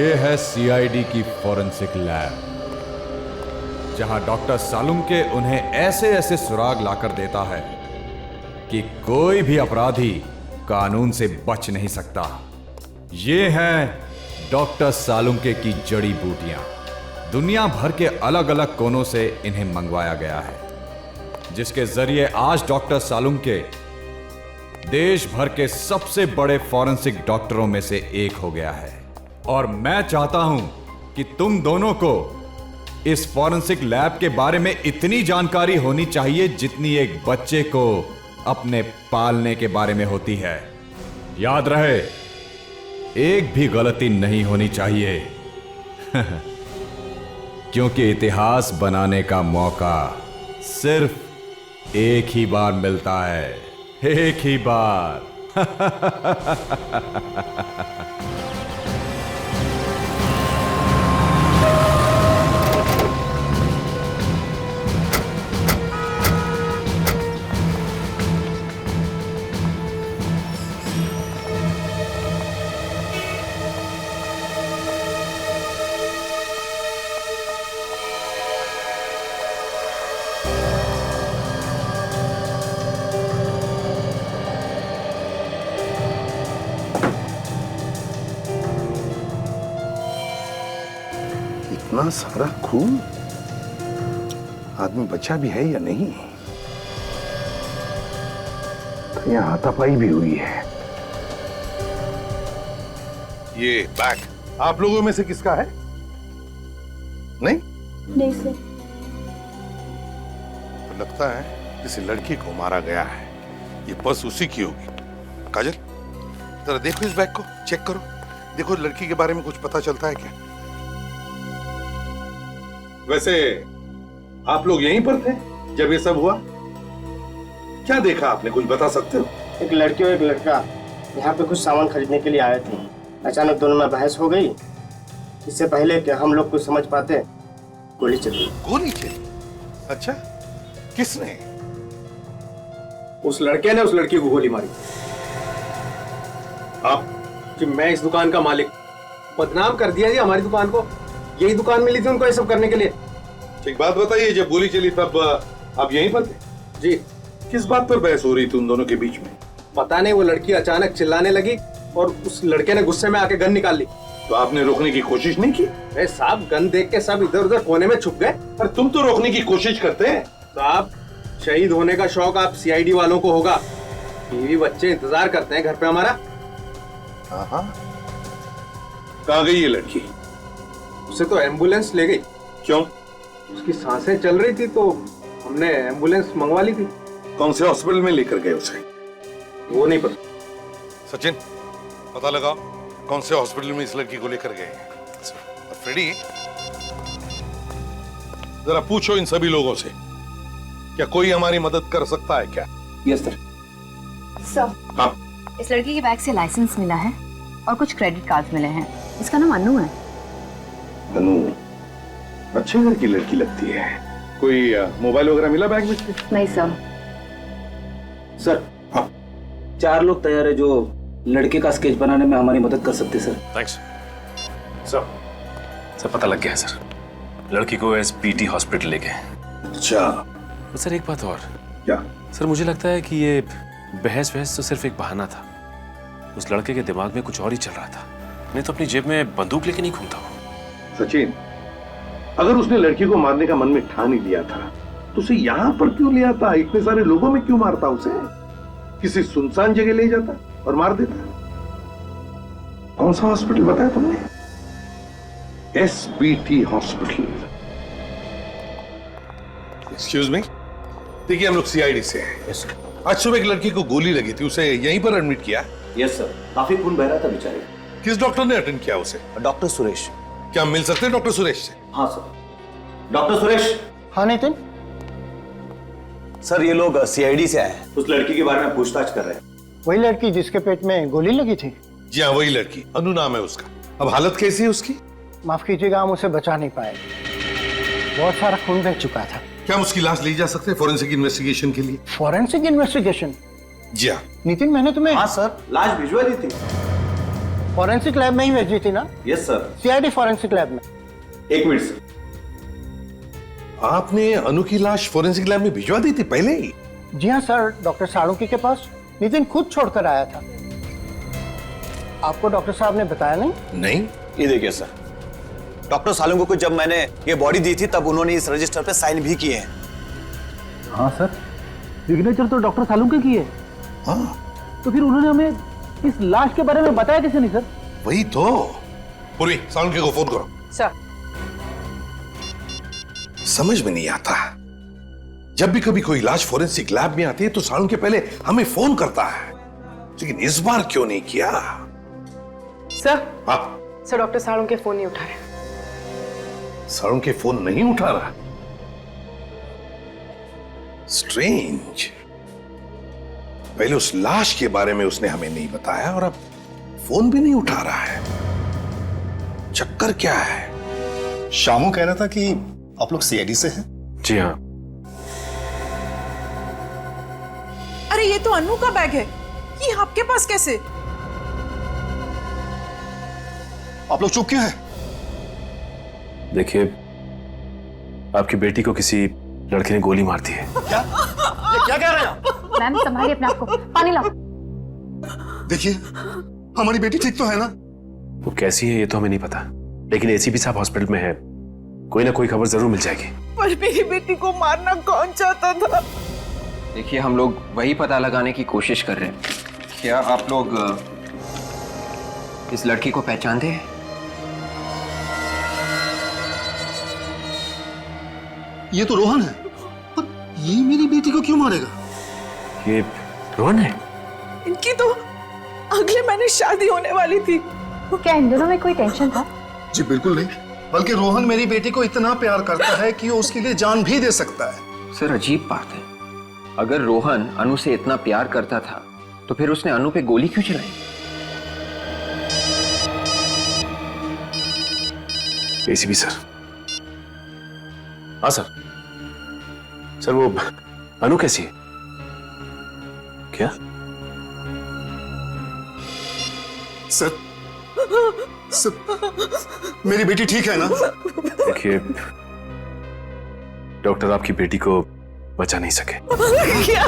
ये है सीआईडी की फॉरेंसिक लैब, जहां डॉक्टर सालुंके उन्हें ऐसे ऐसे सुराग लाकर देता है कि कोई भी अपराधी कानून से बच नहीं सकता। ये हैं डॉक्टर सालुंके की जड़ी बूटियां। दुनिया भर के अलग अलग कोनों से इन्हें मंगवाया गया है, जिसके जरिए आज डॉक्टर सालुंके देश भर के सबसे बड़े फॉरेंसिक डॉक्टरों में से एक हो गया है। और मैं चाहता हूं कि तुम दोनों को इस फॉरेंसिक लैब के बारे में इतनी जानकारी होनी चाहिए जितनी एक बच्चे को अपने पालने के बारे में होती है। याद रहे, एक भी गलती नहीं होनी चाहिए क्योंकि इतिहास बनाने का मौका सिर्फ एक ही बार मिलता है, एक ही बार। इतना सारा खून, आदमी बचा भी है या नहीं? तो यहाँ हाथापाई भी हुई है। ये बैग आप लोगों में से किसका है? नहीं? नहीं सर। तो लगता है किसी लड़की को मारा गया है। ये पर्स उसी की होगी। काजल, जरा देखो इस बैग को, चेक करो, देखो लड़की के बारे में कुछ पता चलता है क्या? वैसे आप लोग यहीं पर थे जब ये सब हुआ? क्या देखा आपने, कुछ बता सकते हो? एक लड़की और एक लड़का यहाँ पे कुछ सामान खरीदने के लिए आए थे। अचानक दोनों में बहस हो गई। इससे पहले कि हम लोग कुछ समझ पाते, गोली चली। गोली चली? अच्छा, किसने? उस लड़के ने उस लड़की को गोली मारी। आप? कि मैं इस दुकान का मालिक, बदनाम कर दिया जी हमारी दुकान को। यही दुकान मिली थी उनको ये सब करने के लिए। एक बात बताइए, जब गोली चली तब आप यहीं पर थे? जी। किस बात पर बहस हो रही थी उन दोनों के बीच में? पता नहीं, वो लड़की अचानक चिल्लाने लगी और उस लड़के ने गुस्से में आके गन निकाल ली। तो आपने रोकने की कोशिश नहीं की? अरे साहब, गन देख के सब इधर उधर कोने में छुप गए। पर तुम तो रोकने की कोशिश करते हैं। साहब, शहीद होने का शौक आप सीआईडी वालों को होगा। बीवी बच्चे इंतजार करते हैं घर पे हमारा। हाँ, कहाँ गई ये लड़की? उसे तो एम्बुलेंस ले गई। क्यों? उसकी सांसें चल रही थी तो हमने एम्बुलेंस मंगवा ली थी। कौन से हॉस्पिटल में लेकर गए उसे? वो नहीं पता। सचिन, पता लगाओ कौन से हॉस्पिटल में इस लड़की को लेकर गए। फ्रेडी, जरा पूछो इन सभी लोगों से, क्या कोई हमारी मदद कर सकता है क्या? Yes sir. सर, हाँ, इस लड़की के बैग से लाइसेंस मिला है और कुछ क्रेडिट कार्ड मिले हैं। इसका नाम अनु है। अनु अच्छे घर की लड़की लगती है। कोई मोबाइल वगैरह मिला बैग में? नहीं सर। सर, हाँ, 4 लोग तैयार है जो लड़के का स्केच बनाने में हमारी मदद कर सकते सर। थैंक्स सब सर, पता लग गया है सर। लड़की को एसपीटी हॉस्पिटल ले गए। अच्छा। तो सर एक बात और। क्या? सर मुझे लगता है कि ये बहस तो सिर्फ एक बहाना था। उस लड़के के दिमाग में कुछ और ही चल रहा था, नहीं तो अपनी जेब में बंदूक लेके नहीं घूमता वो। सचिन, अगर उसने लड़की को मारने का मन में ठान ही लिया था तो उसे यहां पर क्यों ले आता? इतने सारे लोगों में क्यों मारता? उसे किसी सुनसान जगह ले जाता और मार देता। कौन सा हॉस्पिटल बताया तुमने? SBT hospital. एक्सक्यूज मी, देखिए हम लोग सीआईडी से हैं। Yes sir. आज सुबह एक लड़की को गोली लगी थी, उसे यहीं पर एडमिट किया? यस सर, काफी खून बह रहा था बेचारे। किस डॉक्टर ने अटेंड किया उसे? डॉक्टर सुरेश। क्या हम मिल सकते हैं डॉक्टर सुरेश से? हाँ सर। डॉक्टर सुरेश। हाँ नितिन। सर ये लोग सीआईडी से आए हैं। उस लड़की के बारे में पूछताछ कर रहे हैं। वही लड़की जिसके पेट में गोली लगी थी? जी हाँ, वही लड़की। अनु नाम है उसका। अब हालत कैसी है उसकी? माफ कीजिएगा, हम उसे बचा नहीं पाए। बहुत सारा खून बह चुका था। क्या हम उसकी लाश ले जा सकते हैं फॉरेंसिक इन्वेस्टिगेशन के लिए? Forensic investigation? जी हाँ। नितिन, मैंने तुम्हें... हाँ सर, लाश भिजवा दी थी। फॉरेंसिक लैब में ही भेजी थी ना? Yes sir. CID forensic lab में। एक मिनट सर। आपने अनु की लाश फोरेंसिक लैब में भिजवा दी थी पहले ही? जी हाँ सर, डॉक्टर साळुंके के पास नितिन खुद छोड़कर आया था। आपको डॉक्टर साहब ने बताया नहीं? नहीं। ये देखिए सर, डॉक्टर सालुंके को जब मैंने ये बॉडी दी थी तब उन्होंने इस रजिस्टर पे साइन भी किए हैं। हाँ सर, सिग्नेचर तो डॉक्टर सालुंके की है। हाँ, तो फिर उन्होंने हमें इस लाश के बारे में बताया कैसे नहीं सर? वही तो। पूर्वी, साळुंके को फोन करो। सर। समझ में नहीं आता, जब भी कभी कोई लाश फोरेंसिक लैब में आती है तो साळुंके पहले हमें फोन करता है, लेकिन इस बार क्यों नहीं किया? सर। हाँ? सर, डॉक्टर साळुंके फोन नहीं उठा रहे। साळुंके फोन नहीं उठा रहा? स्ट्रेंज। पहले उस लाश के बारे में उसने हमें नहीं बताया और अब फोन भी नहीं उठा रहा है। चक्कर क्या है? शामू कह रहा था कि आप लोग सीआईडी से हैं। जी हाँ। अरे ये तो अनु का बैग है, ये आपके पास कैसे? आप लोग चुप क्यों हैं? देखिए, आपकी बेटी को किसी लड़के ने गोली मार दी है। क्या? ये क्या कह रहे हैं आप? मैम संभालिए अपने आप को, पानी लाओ। देखिए, हमारी बेटी ठीक तो है ना? वो कैसी है ये तो हमें नहीं पता, लेकिन एसीपी साहब हॉस्पिटल में है, कोई ना कोई खबर जरूर मिल जाएगी। पर मेरी बेटी को मारना कौन चाहता था? देखिए, हम लोग वही पता लगाने की कोशिश कर रहे हैं। क्या आप लोग इस लड़की को पहचानते हैं? ये तो रोहन है, पर ये मेरी बेटी को क्यों मारेगा? ये रोहन है? इनकी तो अगले महीने शादी होने वाली थी। क्या इन दोनों में कोई टेंशन था? जी बिल्कुल नहीं, बल्कि रोहन मेरी बेटी को इतना प्यार करता है कि वो उसके लिए जान भी दे सकता है। सर, अजीब बात है, अगर रोहन अनु से इतना प्यार करता था तो फिर उसने अनु पे गोली क्यों चलाई? ACP sir. हाँ सर। सर, वो अनु कैसी है? क्या? सर, मेरी बेटी ठीक है ना? देखिए, डॉक्टर आपकी बेटी को बचा नहीं सके। क्या?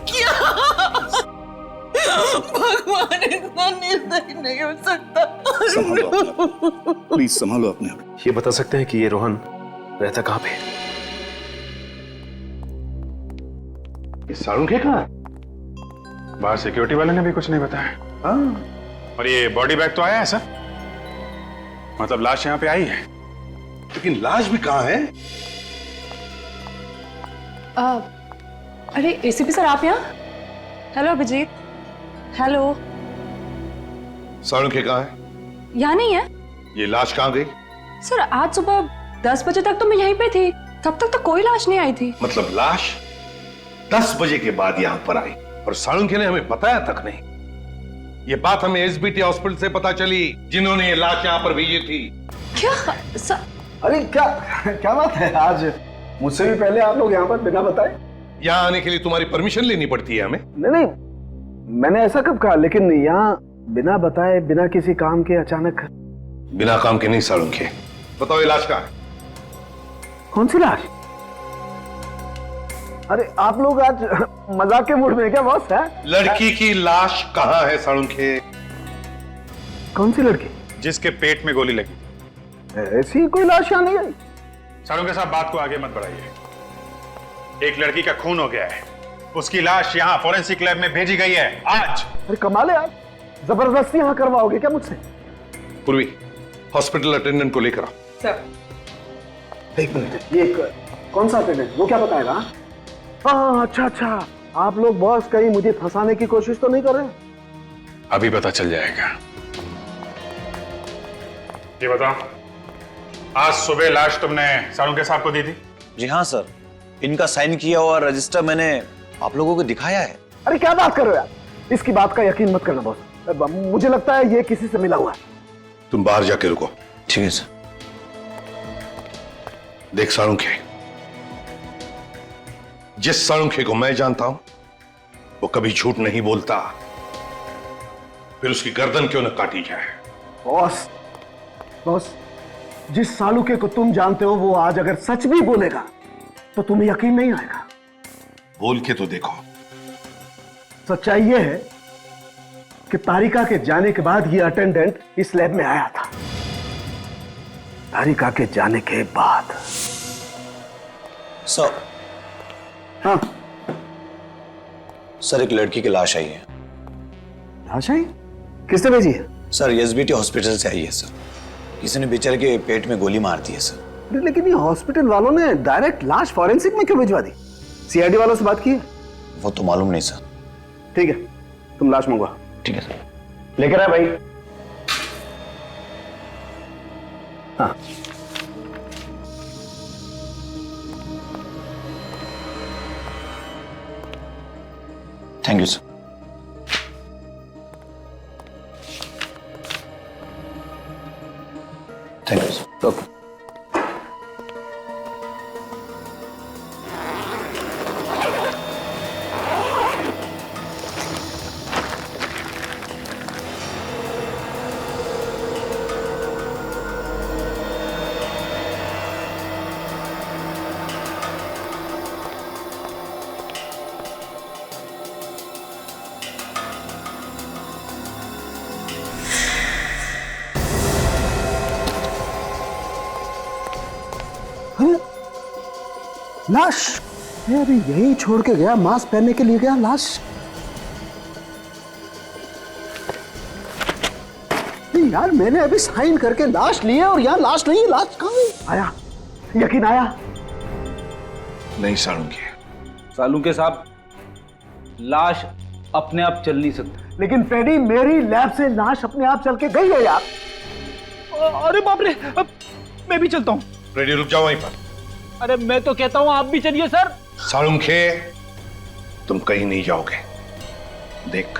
क्या? भगवान इतना निर्दयी नहीं हो सकता। प्लीज संभालो अपने आप। ये बता सकते हैं कि ये रोहन रहता कहाँ पे है? ये साळुंके कहाँ? बाहर सिक्योरिटी वाले ने भी कुछ नहीं बताया। हाँ। और ये बॉडी बैग तो आया है सर, मतलब लाश यहाँ पे आई है, लेकिन लाश भी कहाँ है? अरे एसीपी सर, आप यहाँ? हेलो अभिजीत। हेलो। साळुंके कहाँ है? यहाँ नहीं है ये लाश कहाँ गई? सर। आज सुबह 10 बजे तक तो मैं यहीं पे थी, तब तक तो कोई लाश नहीं आई थी। मतलब लाश 10 बजे के बाद यहाँ पर आई और साळुंके ने हमें बताया तक नहीं। ये बात हमें एसबीटी हॉस्पिटल से पता चली, जिन्होंने ये लाश यहाँ पर भेजी थी। क्या सर? अरे क्या क्या बात है, आज मुझसे भी पहले आप लोग यहाँ पर बिना बताए? यहाँ आने के लिए तुम्हारी परमिशन लेनी पड़ती है हमें। नहीं, मैंने ऐसा कब कहा, लेकिन यहाँ बिना बताए, बिना किसी काम के अचानक। बिना काम के नहीं साळुंके, बताओ ये लाश कहाँ है? कौन सी लाश? अरे आप लोग आज मजाक के मूड में क्या बॉस? है लड़की की लाश कहाँ है साळुंके? कौन सी लड़की? जिसके पेट में गोली लगी। ऐसी कोई लाश यहाँ नहीं आई। साळुंके साहब, बात को आगे मत बढ़ाइए। एक लड़की का खून हो गया है, उसकी लाश यहाँ फोरेंसिक लैब में भेजी गई है आज। अरे कमाल है, आप जबरदस्ती यहाँ करवाओगे क्या मुझसे? पूर्वी, हॉस्पिटल अटेंडेंट को लेकर आओ। सर। एक मिनट, ये कौन सा अटेंडेंट? वो क्या बताएगा? हाँ, अच्छा, आप लोग बॉस कहीं मुझे फंसाने की कोशिश तो नहीं कर रहे? अभी पता चल जाएगा। ये बताओ, आज सुबह लाश तुमने साळुंके साहब को दी थी? जी हाँ सर, इनका साइन किया हुआ रजिस्टर मैंने आप लोगों को दिखाया है। अरे क्या बात कर रहे हो यार, इसकी बात का यकीन मत करना बॉस, मुझे लगता है ये किसी से मिला हुआ है। तुम बाहर जाके रुको। ठीक है सर। देख साळुंके, जिस साळुंके को मैं जानता हूं वो कभी झूठ नहीं बोलता। फिर उसकी गर्दन क्यों न काटी जाए। बॉस, बॉस, जिस सालुके को तुम जानते हो वो आज अगर सच भी बोलेगा तो तुम्हें यकीन नहीं आएगा। बोल के तो देखो। सच्चाई यह है कि तारिका के जाने के बाद ये अटेंडेंट इस लैब में आया था। तारिका के जाने के बाद। सर। हाँ सर, एक लड़की की लाश आई है। लाश आई? किसने भेजी है? सर, एसबीटी हॉस्पिटल से आई है सर। किसी ने बेचारे के पेट में गोली मार दी है सर। लेकिन ये हॉस्पिटल वालों ने डायरेक्ट लाश फॉरेंसिक में क्यों भिजवा दी? सीआईडी वालों से बात की है? वो तो मालूम नहीं सर। ठीक है, तुम लाश मंगवा। ठीक है सर। लेकर आ भाई। हाँ, thank you sir. Thank you sir. Okay. लाश? मैं अभी यही छोड़ के गया, मास्क पहनने के लिए गया, लाश? नहीं यार, मैंने अभी साइन करके लाश ली है और यहाँ लाश नहीं है। लाश कहाँ है? आया, यकीन आया? नहीं सालुंके। सालुंके साहब, लाश अपने आप चल नहीं सकती। लेकिन फ्रेडी, मेरी लैब से लाश अपने आप चल के गई है यार। अरे बाप रे, मैं भी चलता हूँ। फ्रेडी रुक जाओ वहीं पर। अरे मैं तो कहता हूँ आप भी चलिए सर। सालुंके, तुम कहीं नहीं जाओगे। देख,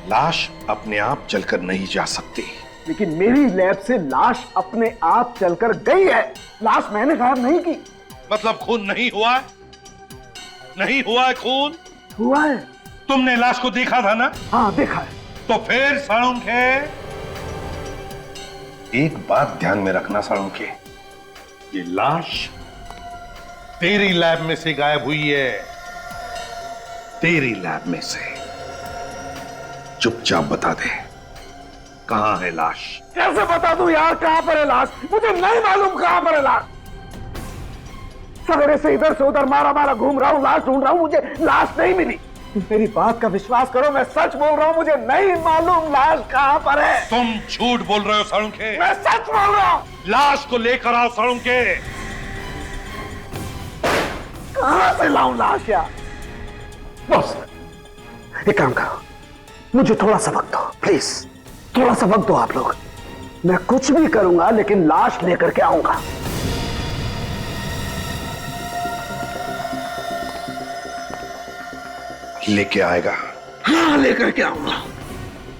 लाश अपने आप चलकर नहीं जा सकती। लेकिन मेरी लैब से लाश अपने आप चलकर गई है। लाश मैंने गायब नहीं की। मतलब खून नहीं हुआ? नहीं हुआ है खून? हुआ है। तुमने लाश को देखा था ना? हाँ देखा है। तो फिर सालुंके, एक बात ध्यान में रखना सालुंके, ये लाश तेरी लैब में से गायब हुई है। तेरी लैब में से। चुपचाप बता दे, कहां है लाश? कैसे बता दूं यार कहां पर है लाश? मुझे नहीं मालूम कहां पर है लाश। सवेरे से इधर से उधर मारा घूम रहा हूं, लाश ढूंढ रहा हूं, मुझे लाश नहीं मिली। मेरी बात का विश्वास करो, मैं सच बोल रहा हूं, मुझे नहीं मालूम लाश कहां पर है। तुम झूठ बोल रहे हो सालुंके। मैं सच बोल रहा हूं। लाश को लेकर आओ सालुंके। कहां से लाऊं लाश यार? बॉस, एक काम करो, मुझे थोड़ा सा वक्त दो प्लीज। थोड़ा सा वक्त दो आप लोग। मैं कुछ भी करूंगा लेकिन लाश लेकर के आऊंगा। लेके आएगा? हाँ, लेकर के आऊंगा।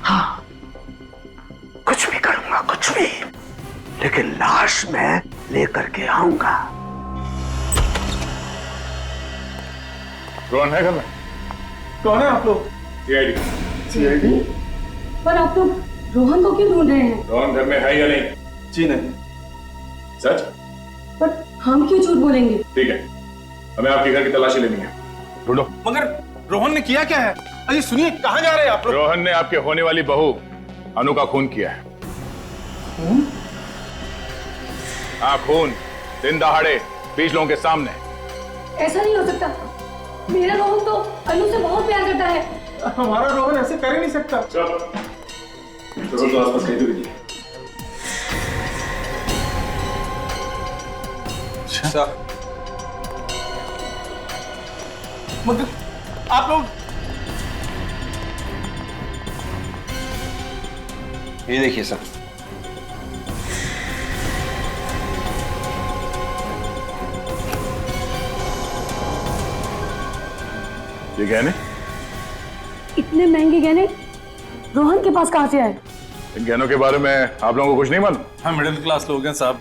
हाँ, कुछ भी करूंगा, कुछ भी, लेकिन लाश मैं लेकर के आऊंगा। रोहन है घर में? कौन है आप लोग? सीआईडी। सीआईडी? पर आप लोग रोहन को क्यों ढूंढ रहे हैं? रोहन घर में है या नहीं? जी नहीं। सच? पर हम क्यों झूठ बोलेंगे? ठीक है, हमें आपके घर की तलाशी लेनी है। ढूंढो। मगर रोहन ने किया क्या है? अरे सुनिए, कहाँ जा रहे हैं आप लोग? रोहन ने आपके होने वाली बहू अनु का खून किया है। हाँ, खून दिन दहाड़े 20 लोगों के सामने। ऐसा नहीं हो सकता। मेरा रोहन तो अनु से बहुत प्यार करता है। हमारा रोहन ऐसे कर ही नहीं सकता। चलो तो आसपास कहीं तो कीजिए। अच्छा, मगर आप लोग ये देखिए सर। ये गहने? इतने महंगे गहने रोहन के पास कहाँ से आए? इन गहनों के बारे में आप लोगों को कुछ नहीं मालूम? हम मिडिल क्लास लोग हैं साहब,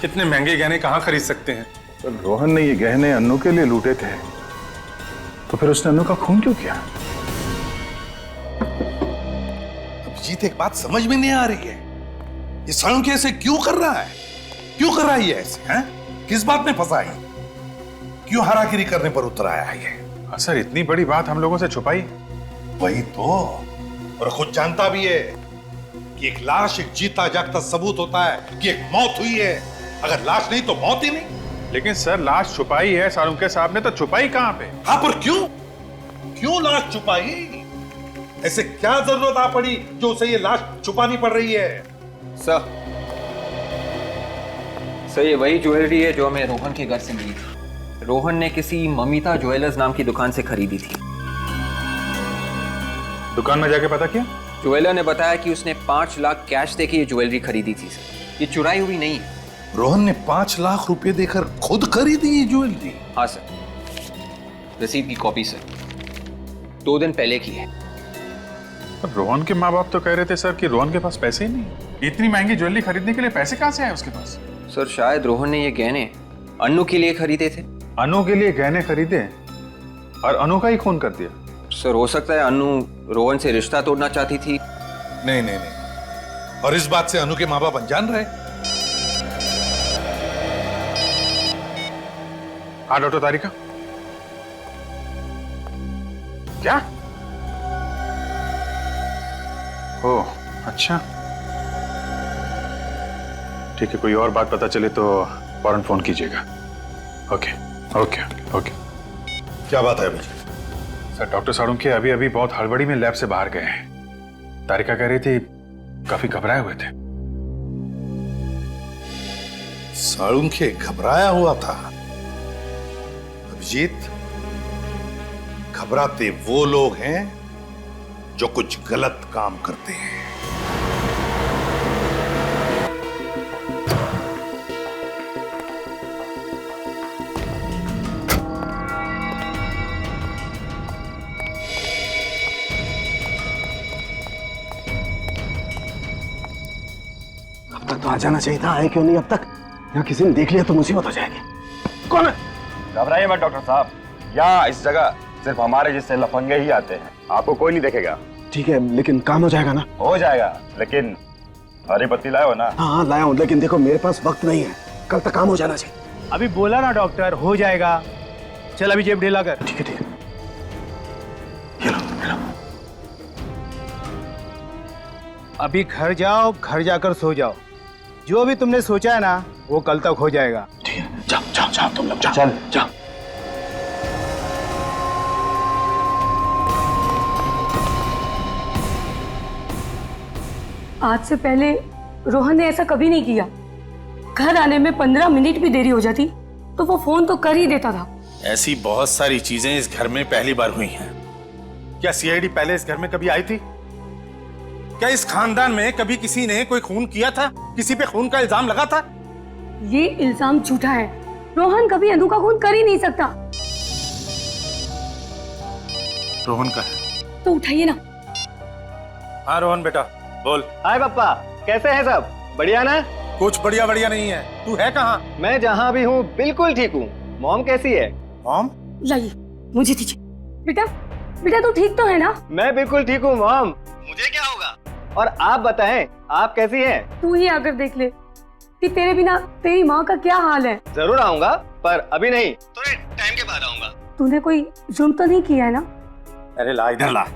कितने महंगे गहने कहाँ खरीद सकते हैं? तो रोहन ने ये गहने अन्नू के लिए लूटे थे, तो फिर उसने अन्नू का खून क्यों किया? अभिजीत एक बात समझ में नहीं आ रही है, ये सालुंके ऐसे क्यों कर रहा है? क्यों कर रहा है ये ऐसे? हैं? किस बात में फंसा है? क्यों हरागिरी करने पर उतर आया है ये? सर इतनी बड़ी बात हम लोगों से छुपाई? वही तो, और खुद जानता भी है कि एक लाश एक जीता जागता सबूत होता है कि एक मौत हुई है। अगर लाश नहीं तो मौत ही नहीं। लेकिन सर लाश छुपाई है सालुंके साहब ने, तो छुपाई कहां पे? हाँ पर क्यों? क्यों लाश छुपाई? ऐसे क्या जरूरत आ पड़ी जो उसे ये लाश छुपानी पड़ रही है? सर ये वही ज्वेलरी है जो हमें रोहन के घर से मिली थी। रोहन ने किसी ममिता ज्वेलर्स नाम की दुकान से खरीदी थी। दुकान में जाके पता किया? ज्वेलर ने बताया कि उसने 5 लाख कैश देके ये ज्वेलरी खरीदी थी सर। ये चुराई हुई नहीं है। रोहन ने 5 लाख रुपए देकर खुद खरीदी ये ज्वेलरी? हाँ सर, रसीद की कॉपी सर, 2 दिन पहले की है। रोहन के माँ बाप तो कह रहे थे सर कि रोहन के पास पैसे ही नहीं। इतनी महंगी ज्वेलरी खरीदने के लिए पैसे कहां से आए उसके पास? सर शायद रोहन ने ये गहने अनु के लिए खरीदे थे। अनु के लिए गहने खरीदे और अनु का ही खून कर दिया? सर हो सकता है अनु रोहन से रिश्ता तोड़ना चाहती थी। नहीं नहीं नहीं, और इस बात से अनु के माँ बाप अनजान रहे? हाँ डॉक्टर तारिका, क्या? ओह अच्छा, ठीक है, कोई और बात पता चले तो फौरन फोन कीजिएगा। Okay okay okay. क्या बात है अभी? सर डॉक्टर सालुंके अभी अभी बहुत हड़बड़ी में लैब से बाहर गए हैं। तारिका कह रही थी काफी घबराए हुए थे। सालुंके घबराया हुआ था? अभिजीत, घबराते वो लोग हैं जो कुछ गलत काम करते हैं। अब तक तो आ जाना चाहिए था, आए क्यों नहीं अब तक? यहाँ किसी ने देख लिया तो मुसीबत हो जाएगी। कौन है? घबराइए मत डॉक्टर साहब, यहाँ इस जगह सिर्फ हमारे जैसे लफंगे ही आते हैं, आपको कोई नहीं देखेगा। ठीक है, लेकिन काम हो जाएगा ना? हो जाएगा, लेकिन हरी पत्ती लाए हो ना? हाँ लाया हूँ, लेकिन देखो मेरे पास वक्त नहीं है, कल तक काम हो जाना चाहिए। अभी बोला ना डॉक्टर, हो जाएगा। चल अभी जेब ढीला कर। ठीक है ठीक है। अभी घर जाओ, घर जाकर सो जाओ। जो भी तुमने सोचा है ना वो कल तक हो जाएगा। ठीक है, जाओ जाओ जाओ तुम लोग, जाओ चल जाओ। आज से पहले रोहन ने ऐसा कभी नहीं किया। घर आने में 15 मिनट भी देरी हो जाती तो वो फोन तो कर ही देता था। ऐसी बहुत सारी चीजें इस घर में पहली बार हुई हैं। क्या सीआईडी पहले इस घर में कभी आई थी? क्या इस खानदान में कभी किसी ने कोई खून किया था? किसी पे खून का इल्जाम लगा था? ये इल्जाम झूठा है। रोहन कभी अनु का खून कर ही नहीं सकता। रोहन का है तो उठाइए ना। हाँ रोहन बेटा बोल। हाय पापा, कैसे हैं सब? बढ़िया ना? कुछ बढ़िया बढ़िया नहीं है। तू है कहाँ? मैं जहाँ भी हूँ बिल्कुल ठीक हूँ। मॉम कैसी है? मॉम? लाइए, मुझे दीजिए। बेटा बेटा तू ठीक तो है ना? मैं बिल्कुल ठीक हूँ मॉम। मुझे क्या होगा? और आप बताएं, आप कैसी हैं? तू ही आकर देख ले कि तेरे बिना तेरी माँ का क्या हाल है। जरूर आऊंगा, पर अभी नहीं, थोड़े टाइम के बाद आऊंगा। तूने कोई जुर्म तो नहीं किया है ना? अरे ला इधर ला।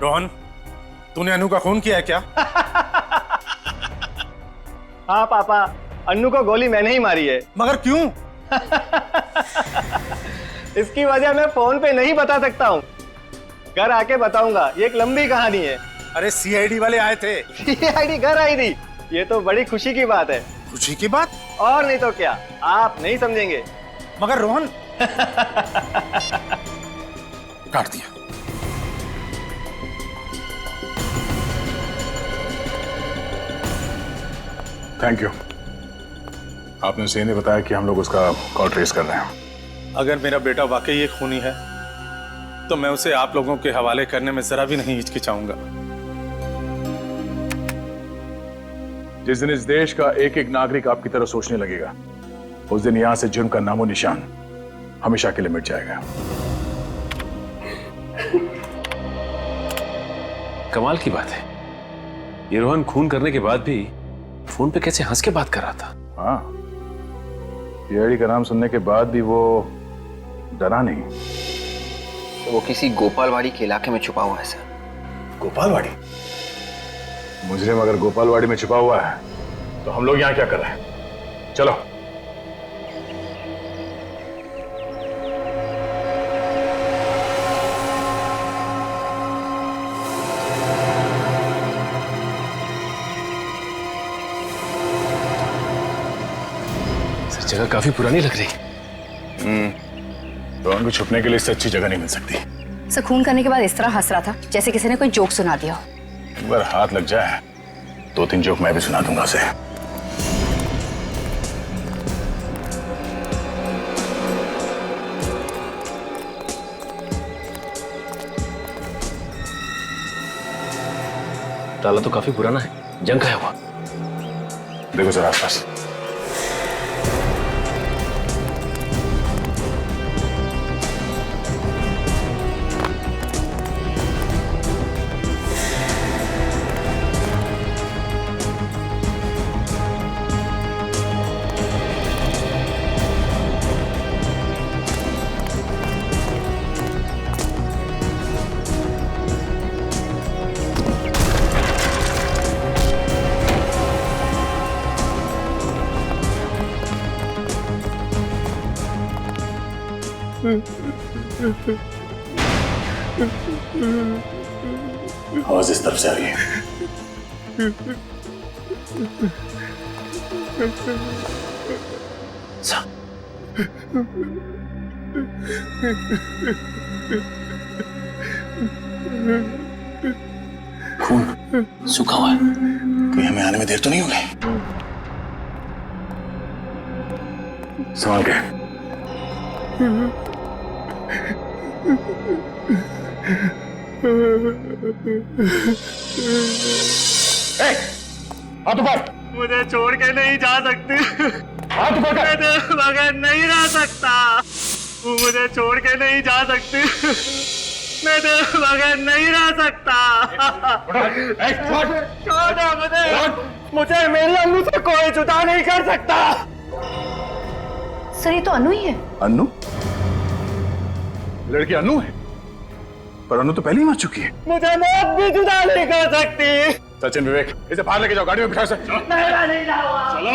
रोहन, तूने अनु का खून किया है क्या? हाँ पापा, अन्नू को गोली मैंने ही मारी है। मगर क्यों? इसकी वजह मैं फोन पे नहीं बता सकता हूँ, घर आके बताऊंगा। ये एक लंबी कहानी है। अरे सीआईडी वाले आए थे। सीआईडी घर आई थी? ये तो बड़ी खुशी की बात है। खुशी की बात? और नहीं तो क्या, आप नहीं समझेंगे। मगर रोहन काट दिया। Thank you. आपने सही ने बताया कि हम लोग उसका कॉल ट्रेस कर रहे हैं। अगर मेरा बेटा वाकई एक खूनी है तो मैं उसे आप लोगों के हवाले करने में जरा भी नहीं हिचकिचाऊंगा। जिस दिन इस देश का एक एक नागरिक आपकी तरह सोचने लगेगा, उस दिन यहां से जुर्म का नामो निशान हमेशा के लिए मिट जाएगा। कमाल की बात है, ये रोहन खून करने के बाद भी फोन पे कैसे हंस के बात कर रहा था। हाँ, सीआईडी का नाम सुनने के बाद भी वो डरा नहीं। तो वो किसी गोपालवाड़ी के इलाके में छुपा हुआ है सर। गोपालवाड़ी? मुजरिम अगर गोपालवाड़ी में छुपा हुआ है तो हम लोग यहाँ क्या कर रहे हैं? चलो। सर जगह काफी पुरानी लग रही। रोहन को छुपने के लिए इससे अच्छी जगह नहीं मिल सकती। सर खून करने के बाद इस तरह हंस रहा था जैसे किसी ने कोई जोक सुना दिया हो। अगर हाथ लग जाए 2-3 जोक मैं भी सुना दूंगा उसे। ताला तो काफी पुराना है, जंग का है हुआ। देखो जरा आसपास। आवाज इस तरफ से आ रही है। खून सूखा हुआ है। कोई हमें आने में देर तो नहीं हो गई? संभाल के। हाथ ऊपर। मुझे छोड़ के नहीं जा सकती। हाथ ऊपर कर। मैं तेरे बगैर नहीं रह सकता। तू मुझे छोड़ के नहीं जा सकती। मैं तेरे बगैर नहीं रह सकता। छोड़ मुझे मेरी अनु से कोई जुदा नहीं कर सकता। सर ये तो अनु ही है। अनु? लड़की अनु है, पर अनु तो पहले ही मर चुकी है। मुझे मौत भी जुदा नहीं कर सकती। सचिन, विवेक, इसे बाहर लेके जाओ, गाड़ी में बिठा। मैं नहीं जाऊंगा। चलो।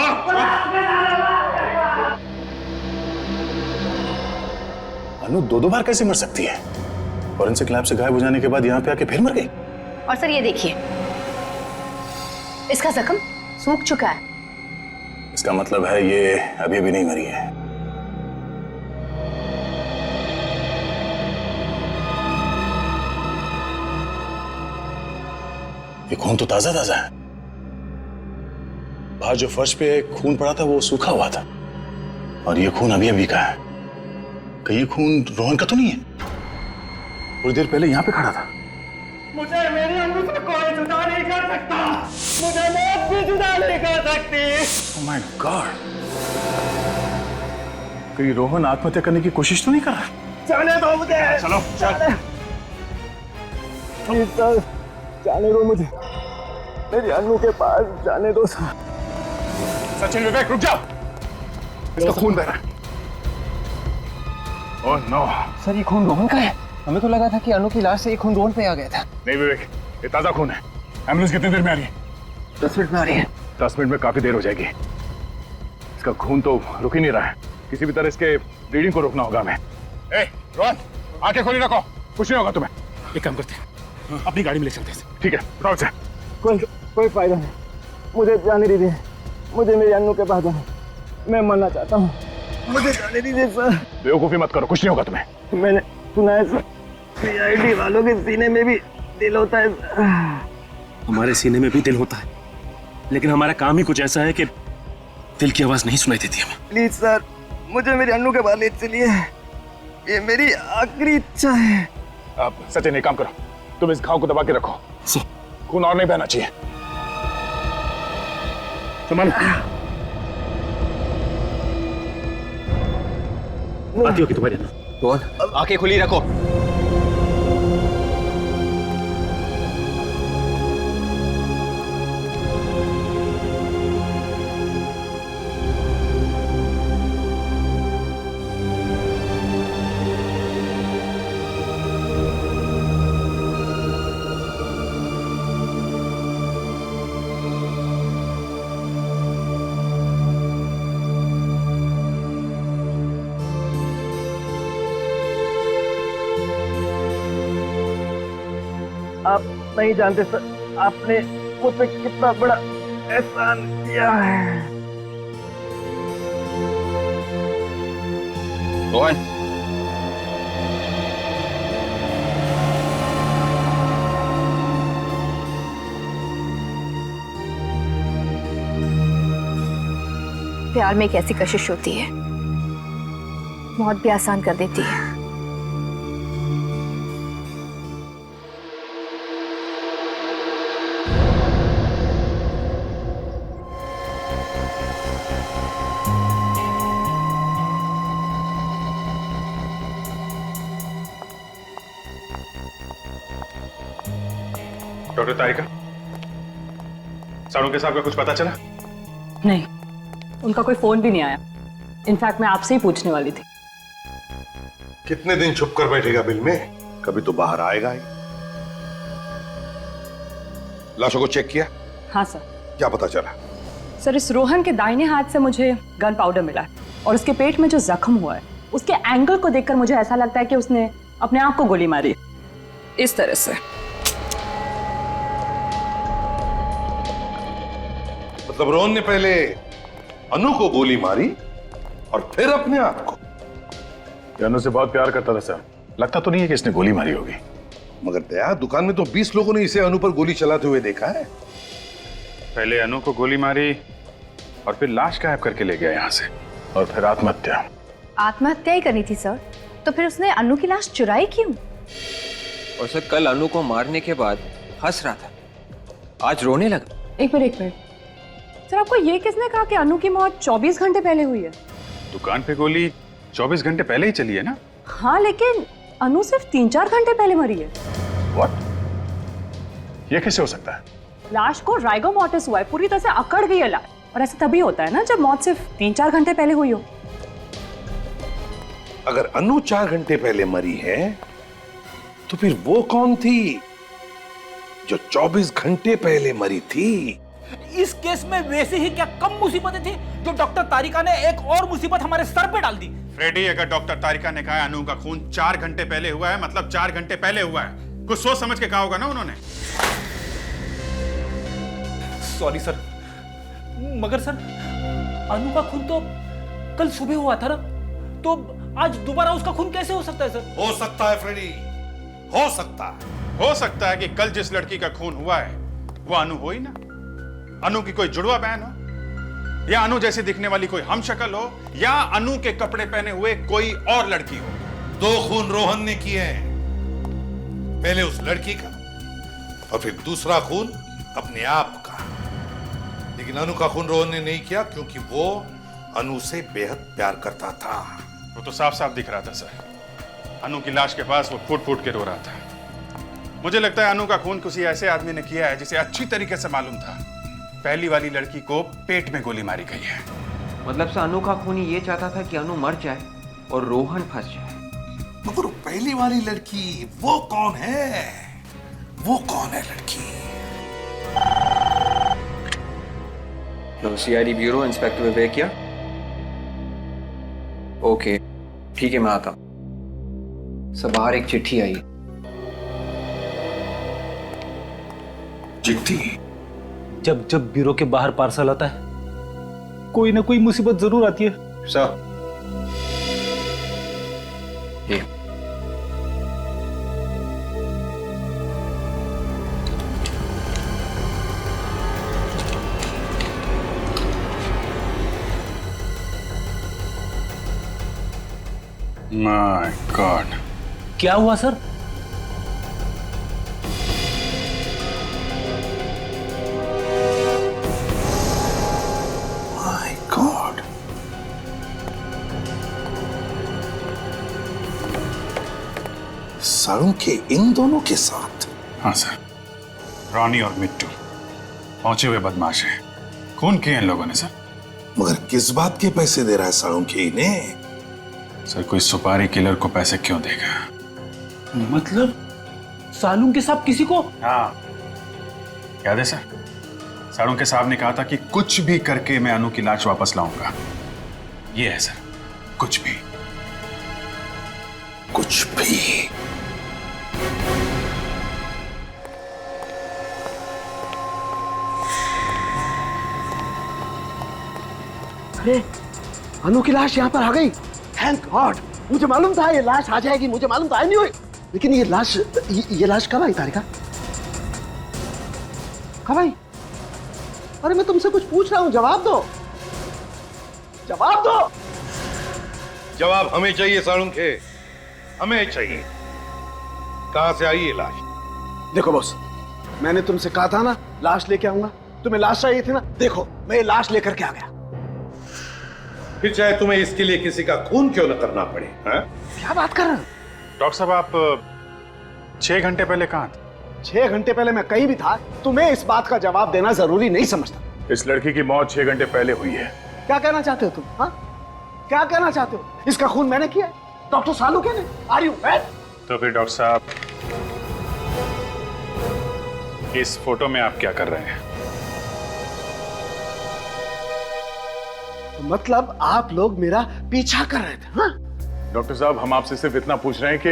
अनु 2 बार कैसे मर सकती है? फॉरेंसिक लैब से गायब हो जाने के बाद यहाँ पे आके फिर मर गई। और सर ये देखिए, इसका जख्म सूख चुका है। इसका मतलब है ये अभी भी नहीं मरी है। ये खून तो ताजा ताजा है। बाहर जो फर्श पे खून पड़ा था वो सूखा हुआ था, और ये खून अभी अभी का है। कहीं ये खून रोहन का तो नहीं है? थोड़ी देर पहले यहाँ पे खड़ा था। मुझे मेरी अनु से कोई जुदा नहीं कर सकता। मुझे मौत भी जुदा नहीं कर सकती। Oh my God! कहीं रोहन आत्महत्या करने की कोशिश तो नहीं कर रहा? जाने दो मुझे। चलो चल। प्लीज सर, जाने दो मुझे। मेरी अनु के पास जाने दो सर। सचिन, विवेक, रुक जाओ। इसका खून बह रहा है। Oh no. सर ये खून रोहन का है। हमें तो लगा था कि अनु की लाश से ये खून रोहन पे आ गया था। नहीं विवेक, ये ताजा खून है। एम्बुलेंस कितनी देर में आ रही है? 10 मिनट में आ रही है। 10 मिनट में काफी देर हो जाएगी। इसका खून तो रुक ही नहीं रहा है। किसी भी तरह इसके ब्लीडिंग को रोकना होगा हमें। रोहन, आंखें खोली रखो, कुछ नहीं होगा तुम्हें। एक काम करते हैं, अपनी गाड़ी में ले चलते हैं। ठीक है, उठाओ इसे। कोई फायदा नहीं। मुझे जाने दीजिए। मुझे मेरी अनु के पास जाना। मैं मरना चाहता हूँ। मुझे जाने दीजिए सर। बेवकूफी मत करो, कुछ नहीं होगा तुम्हें। मैंने सुना है सर, सीआईडी वालों के सीने में भी दिल होता है। हमारे सीने में भी दिल होता है, लेकिन हमारा काम ही कुछ ऐसा है कि दिल की आवाज नहीं सुनाई देती हमें। प्लीज सर, मुझे मेरी अनु के पास ले चलिए। ये मेरी आखिरी इच्छा है। आप सचिन एक काम करो, तुम इस घाव को दबा के रखो। खून और नहीं बहना चाहिए। संभालो। आती होगी तुम्हारी अनु। रोहन, आंखें खुली रखो। आप नहीं जानते सर, आपने मुझ पे कितना बड़ा एहसान किया है। रोहन, प्यार में एक ऐसी कशिश होती है, मौत भी आसान कर देती है। डॉक्टर तारिका, साड़ू के साहब का कुछ पता चला? नहीं, उनका कोई फोन भी नहीं आया। इनफैक्ट मैं आपसे ही पूछने वाली थी। कितने दिन छुप कर बैठेगा बिल में? कभी तो बाहर आएगा ही। लाशों को चेक किया? हाँ सर। क्या पता चला? सर, इस रोहन के दाहिने हाथ से मुझे गन पाउडर मिला है और उसके पेट में जो जख्म हुआ है उसके एंगल को देखकर मुझे ऐसा लगता है कि उसने अपने आप को गोली मारी इस तरह से। मतलब रोहन ने पहले अनु को गोली मारी और फिर अपने आप को? अनु से बहुत प्यार करता था सर, लगता तो नहीं है कि इसने गोली मारी होगी। मगर दया, दुकान में तो 20 लोगों ने इसे अनु पर गोली चलाते हुए देखा है। पहले अनु को गोली मारी और फिर लाश गायब करके ले गया यहाँ से, और फिर आत्महत्या। आत्महत्या ही करनी थी सर, तो फिर उसने अनु की लाश चुराई क्यों? और सर, कल अनु को मारने के बाद हंस रहा था, आज रोने लगा। एक मिनट सर, आपको ये किसने कहा कि अनु की मौत 24 घंटे पहले हुई है? दुकान पे गोली 24 घंटे पहले ही चली है ना? हाँ, लेकिन अनु सिर्फ 3-4 घंटे पहले मरी है। What? ये कैसे हो सकता है? लाश को राइगो मॉर्टिस हुआ है, पूरी तरह से अकड़ गई है लाश, और ऐसा तभी होता है ना जब मौत सिर्फ 3-4 घंटे पहले हुई हो। अगर अनु 4 घंटे पहले मरी है तो फिर वो कौन थी जो 24 घंटे पहले मरी थी? इस केस में वैसे ही क्या कम मुसीबतें थी जो डॉक्टर तारिका ने एक और मुसीबत हमारे सर पे डाल दी। फ्रेडी, अगर डॉक्टर तारिका ने कहा अनु का खून 4 घंटे पहले हुआ है, मतलब 4 घंटे पहले हुआ है। कुछ सोच समझ के कहा होगा ना उन्होंने। सॉरी सर, मगर सर अनु का खून तो कल सुबह हुआ था ना, तो आज दोबारा उसका खून कैसे हो सकता है सर? हो सकता है फ्रेडी, हो सकता है कि कल जिस लड़की का खून हुआ है वो अनु हो ही ना। अनु की कोई जुड़वा बहन हो, या अनु जैसी दिखने वाली कोई हमशक्ल हो, या अनु के कपड़े पहने हुए कोई और लड़की हो। 2 खून रोहन ने किए हैं, पहले उस लड़की का और फिर दूसरा खून अपने आप का। लेकिन अनु का खून रोहन ने नहीं किया क्योंकि वो अनु से बेहद प्यार करता था। वो तो साफ साफ दिख रहा था सर। अनु की लाश के पास वो फूट फूट के रो रहा था। मुझे लगता है अनु का खून किसी ऐसे आदमी ने किया है जिसे अच्छी तरीके से मालूम था पहली वाली लड़की को पेट में गोली मारी गई है। मतलब से अनु का खूनी ये चाहता था कि अनु मर जाए और रोहन फंस जाए। मगर पहली वाली लड़की वो कौन है? वो कौन है लड़की? सीआईडी ब्यूरो, इंस्पेक्टर विवेक। ओके, ठीक है, मैं आता हूं। सब बाहर एक चिट्ठी आई। चिट्ठी? जब ब्यूरो के बाहर पार्सल आता है कोई ना कोई मुसीबत जरूर आती है सर। ये माय गॉड, क्या हुआ सर? माय गॉड, साड़ू के इन दोनों के साथ? हाँ सर, रानी और मिट्टू पहुंचे हुए बदमाश हैं। खून किए इन लोगों ने सर। मगर किस बात के पैसे दे रहा है साड़ू के इन्हें? सर, कोई सुपारी किलर को पैसे क्यों देगा? मतलब सालून के साहब किसी को? हाँ, याद है सर, साड़ू के साहब ने कहा था कि कुछ भी करके मैं अनु की लाश वापस लाऊंगा। ये है सर, कुछ भी। कुछ भी? अरे अनु की लाश यहाँ पर आ गई। Thank God. मुझे मालूम था ये लाश आ जाएगी, मुझे मालूम था, आई न्यू इट। लेकिन ये लाश कब आई तारिका? कब आई? अरे मैं तुमसे कुछ पूछ रहा हूँ, जवाब दो, जवाब दो। जवाब हमें चाहिए साळुंखे, हमें चाहिए। कहां से आई ये लाश? देखो बॉस, मैंने तुमसे कहा था ना लाश लेके आऊंगा, तुम्हें लाश चाहिए थी ना, देखो मैं ये लाश लेकर के आ गया। फिर चाहे तुम्हें इसके लिए किसी का खून क्यों न करना पड़े। हैं? क्या बात कर रहे हो? डॉक्टर साहब आप 6 घंटे पहले कहां थे? 6 घंटे पहले मैं कहीं भी था, तुम्हें इस बात का जवाब देना जरूरी नहीं समझता। इस लड़की की मौत 6 घंटे पहले हुई है। क्या कहना चाहते हो तुम? हाँ, क्या कहना चाहते हो? इसका खून मैंने किया, डॉक्टर सालुंखे ने। Are you mad? तो फिर डॉक्टर साहब इस फोटो में आप क्या कर रहे हैं? तो मतलब आप लोग मेरा पीछा कर रहे थे? हाँ? डॉक्टर साहब हम आपसे सिर्फ इतना पूछ रहे हैं कि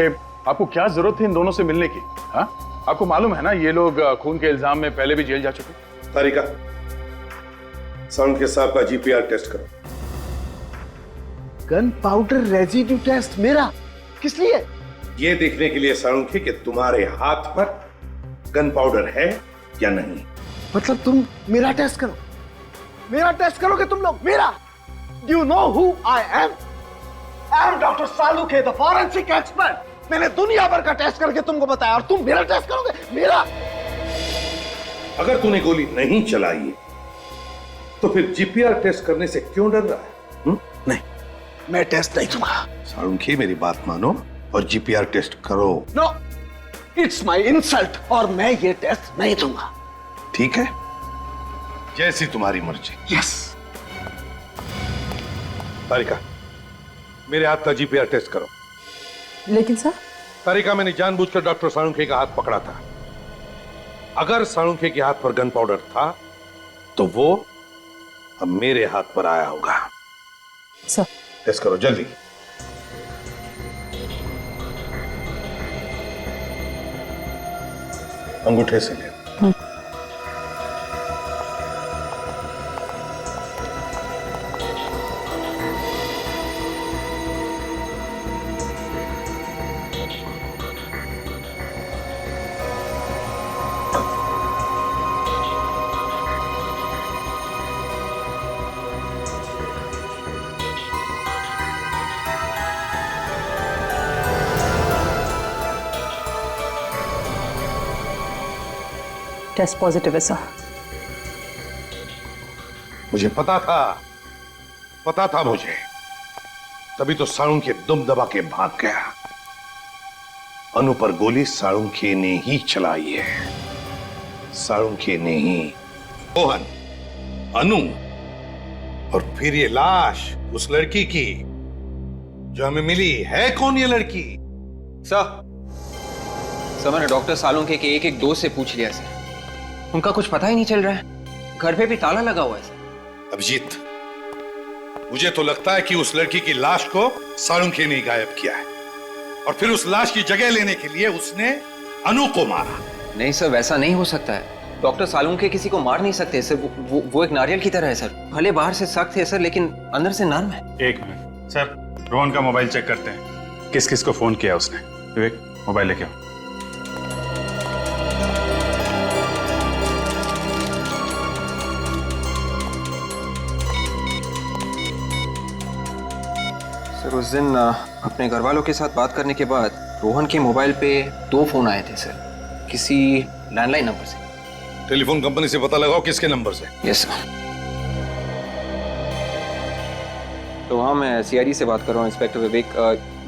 आपको क्या जरूरत थी इन दोनों से मिलने की? हाँ? आपको मालूम है ना ये लोग खून के इल्जाम में पहले भी जेल जा चुके। तारिका, साळुंखे साहब का जीपीआर टेस्ट करो। गन पाउडर रेजिड्यू टेस्ट मेरा? किस लिए? ये देखने के लिए साळुंखे कि तुम्हारे हाथ पर गन पाउडर है या नहीं। मतलब तुम मेरा टेस्ट करो, मेरा टेस्ट करोगे तुम लोग? मेरा? Do you know who I am? I am Dr. Salunkhe, the forensic expert. मैंने दुनिया भर का टेस्ट करके तुमको बताया और तुम मेरा टेस्ट करोगे? मेरा? अगर तूने गोली नहीं चलाई है, तो फिर जीपीआर टेस्ट करने से क्यों डर रहा है? नहीं, मैं टेस्ट नहीं दूंगा। साळुंखे मेरी बात मानो और जीपीआर टेस्ट करो। नो, इट्स माई इंसल्ट और मैं ये टेस्ट नहीं दूंगा। ठीक है, जैसी तुम्हारी मर्जी। यस। तारिका, मेरे हाथ का जीपीआर टेस्ट करो। लेकिन सर? तारिका, मैंने जानबूझकर डॉक्टर साळुंखे का हाथ पकड़ा था। अगर साळुंखे के हाथ पर गन पाउडर था तो वो अब मेरे हाथ पर आया होगा। सर टेस्ट करो जल्दी। अंगूठे से ले। टेस्ट पॉजिटिव है सर। मुझे पता था मुझे, तभी तो साळुंखे दुम दबा के भाग गया। अनु पर गोली साळुंखे ने ही चलाई है, साळुंखे ने ही। रोहन, अनु और फिर ये लाश उस लड़की की जो हमें मिली है। कौन ये लड़की? सर मैंने डॉक्टर सालुंखे के एक दोस्त से पूछ लिया सर, उनका कुछ पता ही नहीं चल रहा है। घर पे भी ताला लगा हुआ है सर। अभिजीत, मुझे तो लगता है कि उस लड़की की लाश को साळुंखे ने गायब किया है और फिर उस लाश की जगह लेने के लिए उसने अनु को मारा। नहीं सर, वैसा नहीं हो सकता है। डॉक्टर सालुंखे किसी को मार नहीं सकते सर। वो एक नारियल की तरह है सर। भले बाहर से सख्त है सर, लेकिन अंदर से नर्म है। एक मिनट सर, रोहन का मोबाइल चेक करते हैं, किस किस को फोन किया उसने। विवेक, मोबाइल लेके आओ। सर उस दिन अपने घर वालों के साथ बात करने के बाद रोहन के मोबाइल पे 2 फोन आए थे सर, किसी लैंडलाइन नंबर से। टेलीफोन कंपनी से पता लगाओ किसके नंबर से। Yes sir. तो हाँ, मैं सीआईडी से बात कर रहा हूँ, इंस्पेक्टर विवेक।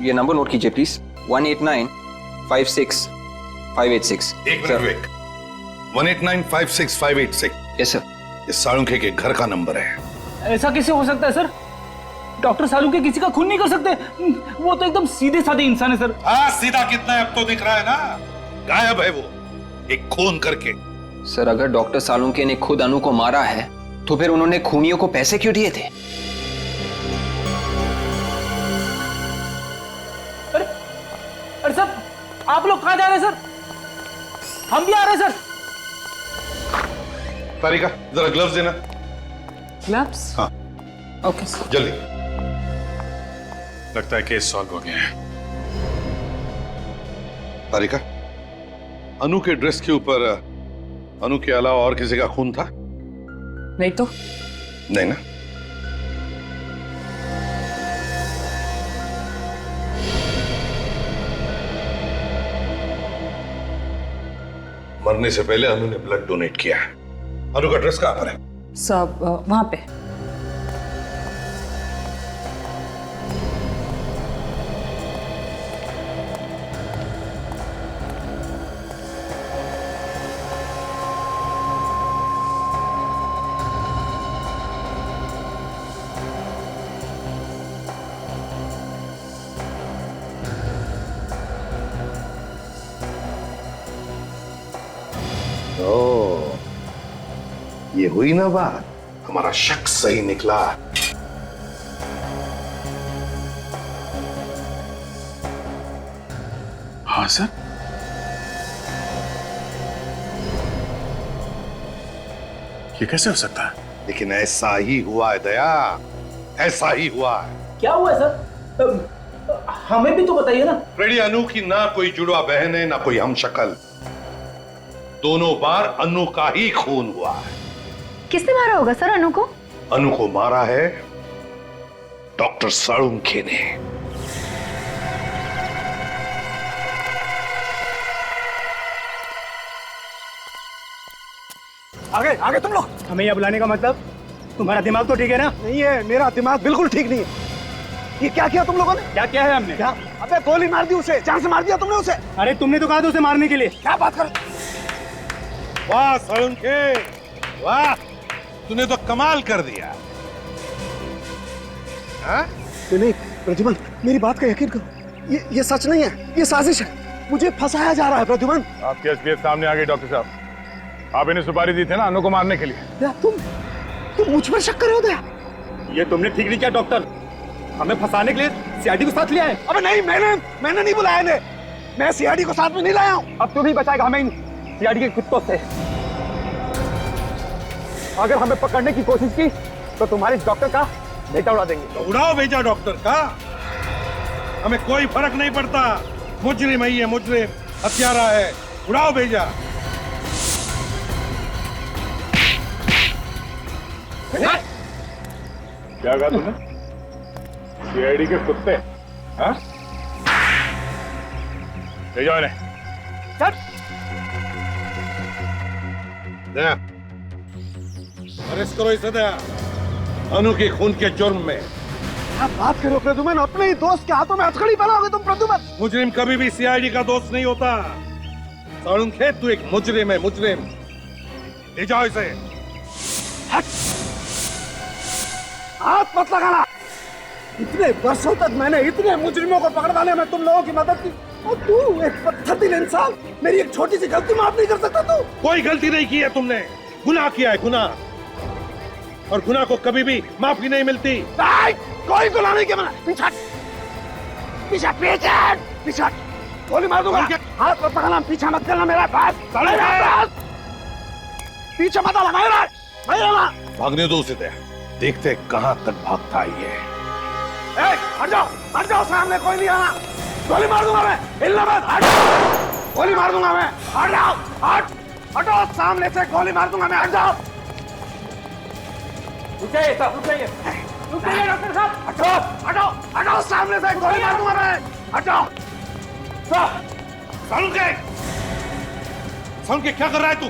ये नंबर नोट कीजिए प्लीज, 18956 एक मिनट विवेक, 18956 यस सर। ये साळुंखे के घर का नंबर है। ऐसा कैसे हो सकता है सर? डॉक्टर साळुंखे किसी का खून नहीं कर सकते। वो तो एकदम सीधे साधे इंसान है सर। हाँ, सीधा कितना है अब तो दिख रहा है ना। गायब है वो एक खून करके। सर अगर डॉक्टर सालुंखे ने खुद अनु को मारा है तो फिर उन्होंने खूनियों को पैसे क्यों दिए थे? अरे सर, आप लोग कहाँ जा रहे हैं सर? हम भी आ रहे हैं सर। तारिका, जरा ग्लव्स देना। ग्लव्स? हाँ। Okay sir. जल्दी। लगता है केस सॉल्व हो गया है। तारिका, अनु के ड्रेस के ऊपर अनु के अलावा और किसी का खून था? नहीं तो? नहीं ना? मरने से पहले अनु ने ब्लड डोनेट किया है। अनु का ड्रेस कहां पर है? सब वहां पे। ये हुई ना बात, हमारा शक सही निकला। हाँ सर। ये कैसे हो सकता है? लेकिन ऐसा ही हुआ है दया, ऐसा ही हुआ है। क्या हुआ है सर? हमें भी तो बताइए ना। फ्रेडी, अनु की ना कोई जुड़वा बहन है ना कोई हमशक्ल। दोनों बार अनु का ही खून हुआ है। किसने मारा होगा सर अनु को? अनु को मारा है डॉक्टर साळुंखे ने। आगे आगे तुम लोग। हमें यहाँ बुलाने का मतलब? तुम्हारा दिमाग तो ठीक है ना? नहीं है, मेरा दिमाग बिल्कुल ठीक नहीं है। ये क्या किया तुम लोगों ने? क्या क्या है हमने? क्या? अबे गोली मार दी उसे, जान से मार दिया तुमने उसे। अरे तुमने तो कहा था उसे मारने के लिए। क्या बात कर? वाह साळुंखे, वाह, तूने तो कमाल कर दिया। हाँ? नहीं प्रद्युमन, मेरी बात का यकीन करो, ये सच नहीं है, ये साजिश है। मुझे फंसाया जा रहा है प्रद्युमन। आपके एसपीएस सामने आ गए डॉक्टर साहब। आप इन्हें सुपारी दी थी ना अनु को मारने के लिए। तुम मुझ पर शक कर रहे हो दया? ये तुमने ठीक नहीं किया डॉक्टर, हमें फंसाने के लिए सीआईडी को साथ लिया है। अबे नहीं, मैंने नहीं बुलाया इन्हें। मैं सीआईडी को साथ में नहीं लाया हूँ। अब तू भी बचाएगा हमें इन सीआईडी के कुत्तों से। अगर हमें पकड़ने की कोशिश की तो तुम्हारे डॉक्टर का बेटा उड़ा देंगे। तो उड़ाओ भेजा डॉक्टर का, हमें कोई फर्क नहीं पड़ता। मुजरिम है ये, मुजरिम, हत्यारा है, उड़ाओ भेजा। क्या कहा तुमने? सीआईडी के कुत्ते? हाँ? ले जाओ इन्हें। दया, अरेस्ट करो इसे दया, अनु के खून के जुर्म में। क्या बात करो प्रद्युमन, अपने ही दोस्त के हाथों में हथकड़ी पहनाओगे तुम प्रद्युमन? मुजरिम कभी भी सीआईडी का दोस्त नहीं होता। साळुंखे, तू एक मुजरिम है, मुजरिम। ले जाओ इसे। हाथ मत लगाना। इतने वर्षों तक मैंने इतने मुजरिमों को पकड़वाने में तुम लोगों की मदद की, और तू एक पत्थर-दिल इंसान, मेरी एक छोटी सी गलती माफ नहीं कर सकता तू? कोई गलती नहीं की है तुमने, गुनाह किया है, गुनाह, और गुनाह को कभी भी माफी नहीं मिलती। नहीं, कोई गुनाह नहीं किया मैंने। पीछे पीछे पीछे पीछे, गोली मार दूंगा। हाथ मत लगाना, पीछे मत करना मेरा पास। पीछे मत आना मेरा, भागने दो उसे दया, देखते कहां तक भागता है ये। हट जाओ, सामने कोई नहीं आना। गोली मार दूंगा मैं, हिलना मत, हट। गोली मार दूंगा मैं, हट जाओ, हटो सामने से, गोली मार दूंगा मैं, हट जाओ। रुक जाइए डॉक्टर साहब, हटो सामने से, गोली मार दूंगा मैं, हट जाओ। साळुंखे, क्या कर रहा है तू?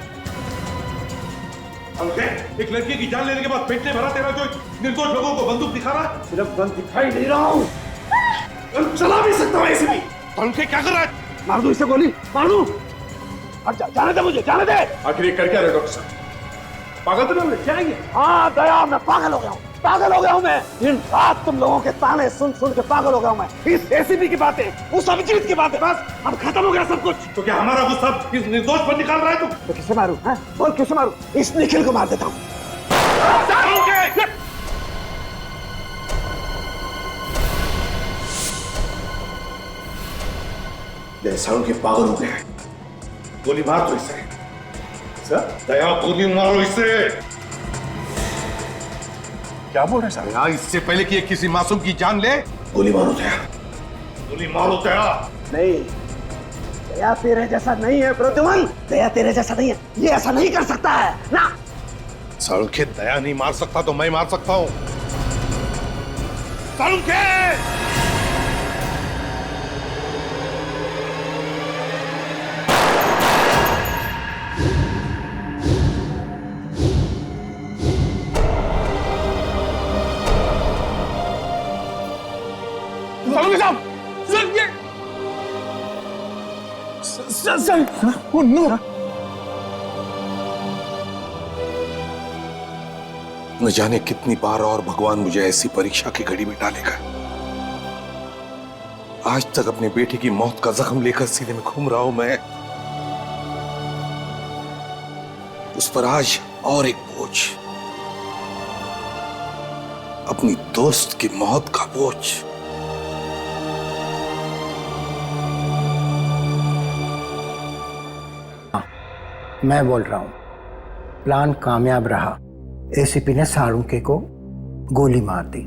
एक लड़की की जान लेने के बाद पेट में भरा तेरा जो निर्दोष लोगों को बंदूक दिखा रहा है। सिर्फ गन दिखाई नहीं रहा हूँ, चला भी सकता हूँ ऐसे भी। साळुंखे क्या कर रहा है? मार दूं इसे गोली, मार दूं। जाने दे मुझे, जाने दे। आखिर ये कर क्या रहे डॉक्टर साहब? पागल तो नहीं जाएंगे? हाँ दया, मैं पागल हो गया हूँ मैं। दिन रात तुम लोगों के ताने सुन सुन के पागल हो गया हूँ मैं। इस एसीपी की बातें, उस अभिजीत की बातें, बस अब खत्म हो गया सब कुछ। तो क्या हमारा गुस्सा इस निर्दोष पर निकाल रहा है तुम? तो किसे मारूं? बोल किसे मारूं? इस निखिल को मार देता हूँ। साळुंखे पागल हो गया है, गोली मार दो इसे। दया, गोली मारो इसे। क्या बोल रहे हैं यार, इससे पहले कि ये किसी मासूम की जान ले, गोली मारो दया, गोली मारो दया। नहीं, दया तेरे जैसा नहीं है प्रद्युमन, दया तेरे जैसा नहीं है, ये ऐसा नहीं कर सकता है ना। सालुंखे दया नहीं मार सकता तो मैं मार सकता हूं। सालुंखे! न जाने कितनी बार और भगवान मुझे ऐसी परीक्षा की घड़ी में डालेगा। आज तक अपने बेटे की मौत का जख्म लेकर सीने में घूम रहा हूं मैं, उस पर आज और एक बोझ, अपनी दोस्त की मौत का बोझ। मैं बोल रहा हूं, प्लान कामयाब रहा। एसीपी ने साळुंखे को गोली मार दी।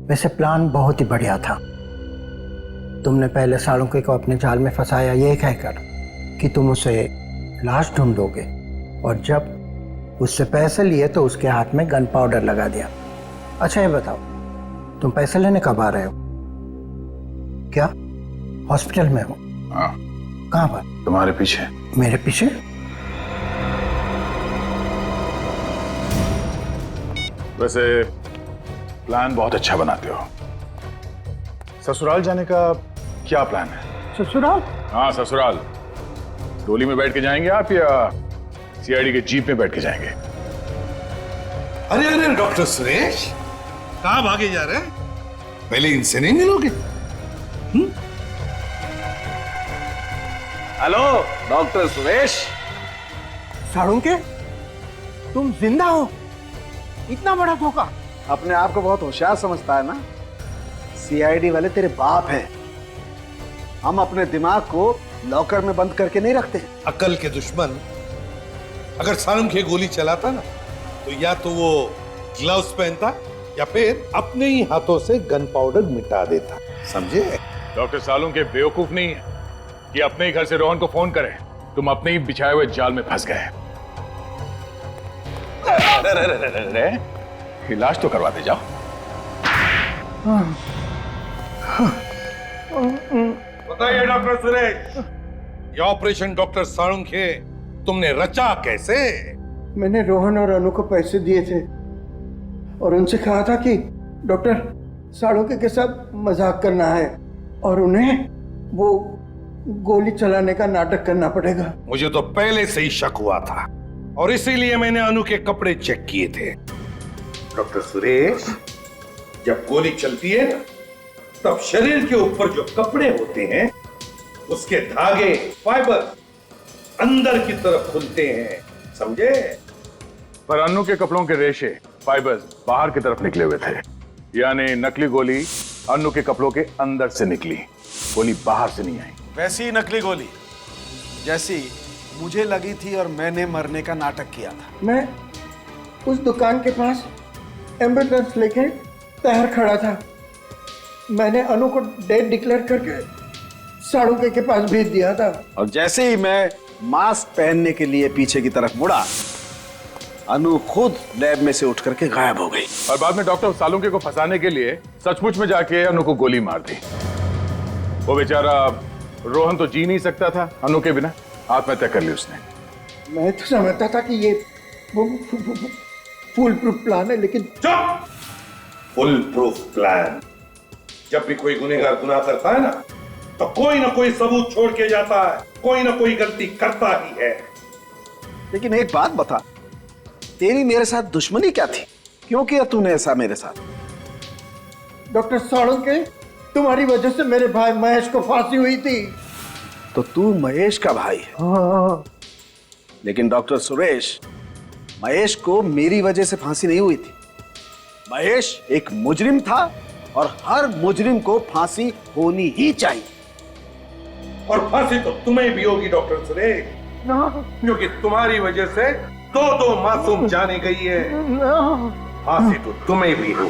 वैसे प्लान बहुत ही बढ़िया था। तुमने पहले साळुंखे को अपने जाल में फंसाया ये कहकर कि तुम उसे लाश ढूंढोगे, और जब उससे पैसे लिए तो उसके हाथ में गन पाउडर लगा दिया। अच्छा ये बताओ, तुम पैसे लेने कब आ रहे हो? क्या हॉस्पिटल में हो? हाँ। कहाँ पर? तुम्हारे पीछे। मेरे पीछे? वैसे प्लान बहुत अच्छा बनाते हो। ससुराल जाने का क्या प्लान है? ससुराल? हाँ ससुराल। डोली में बैठ के जाएंगे आप या सीआईडी के जीप में बैठ के जाएंगे? अरे अरे डॉक्टर सुरेश, कहाँ भागे जा रहे हैं? पहले इनसे नहीं मिलोगे? Hello doctor Suresh. साळुंखे, तुम जिंदा हो? इतना बड़ा धोखा। अपने आप को बहुत होशियार समझता है ना? सीआईडी वाले तेरे बाप हैं। हम अपने दिमाग को लॉकर में बंद करके नहीं रखते। अकल के दुश्मन, अगर साळुंखे गोली चलाता ना तो या तो वो ग्लव्स पहनता या फिर अपने ही हाथों से गन पाउडर मिटा देता, समझे? डॉक्टर साळुंखे बेवकूफ नहीं है कि अपने ही घर से रोहन को फोन करें। तुम अपने ही बिछाए हुए जाल में फंस गए। इलाज तो करवा दे जाओ। बताइए डॉक्टर सुरेश, ये ऑपरेशन डॉक्टर साळुंखे तुमने रचा कैसे? मैंने रोहन और अनु को पैसे दिए थे और उनसे कहा था कि डॉक्टर साळुंखे के साथ मजाक करना है और उन्हें वो गोली चलाने का नाटक करना पड़ेगा। मुझे तो पहले से ही शक हुआ था और इसीलिए मैंने अनु के कपड़े चेक किए थे। डॉक्टर सुरेश, जब गोली चलती है ना, तब शरीर के ऊपर जो कपड़े होते हैं उसके धागे, फाइबर अंदर की तरफ खुलते हैं, समझे? पर अनु के कपड़ों के रेशे, फाइबर्स बाहर की तरफ निकले हुए थे, यानी नकली गोली अनु के कपड़ों के अंदर से निकली, गोली बाहर से नहीं आई। वैसी ही नकली गोली जैसी मुझे लगी थी और मैंने मरने का नाटक किया था। मैं उस दुकान के पास एम्बुलेंस लेके तैयार खड़ा था। मैंने अनु को डेड डिक्लेयर करके साळुंखे के पास भेज दिया था। और जैसे ही मैं मास्क पहनने के लिए पीछे की तरफ मुड़ा, अनु खुद लैब में से उठ करके गायब हो गई। और बाद में डॉक्टर साळुंखे को फंसाने के लिए सचमुच में जाके अनु को गोली मार दी। वो बेचारा रोहन तो जी नहीं सकता था अनु के बिना, आत्महत्या कर ली उसने। मैं तो समझता था कि ये फुल प्रूफ प्लान है, लेकिन चुप! Full proof plan? जब भी कोई गुनहगार गुनाह करता है ना, तो कोई ना कोई सबूत छोड़ के जाता है, कोई ना कोई गलती करता ही है। लेकिन एक बात बता, तेरी मेरे साथ दुश्मनी क्या थी? क्यों किया तूने ऐसा मेरे साथ? डॉक्टर साळुंखे, तुम्हारी वजह से मेरे भाई महेश को फांसी हुई थी। तो तू महेश का भाई है? हाँ। लेकिन डॉक्टर सुरेश, महेश को मेरी वजह से फांसी नहीं हुई थी। महेश एक मुजरिम था और हर मुजरिम को फांसी होनी ही चाहिए। और फांसी तो तुम्हें भी होगी डॉक्टर सुरेश, क्योंकि तुम्हारी वजह से दो मासूम जाने गई है। फांसी तो तुम्हें भी हो।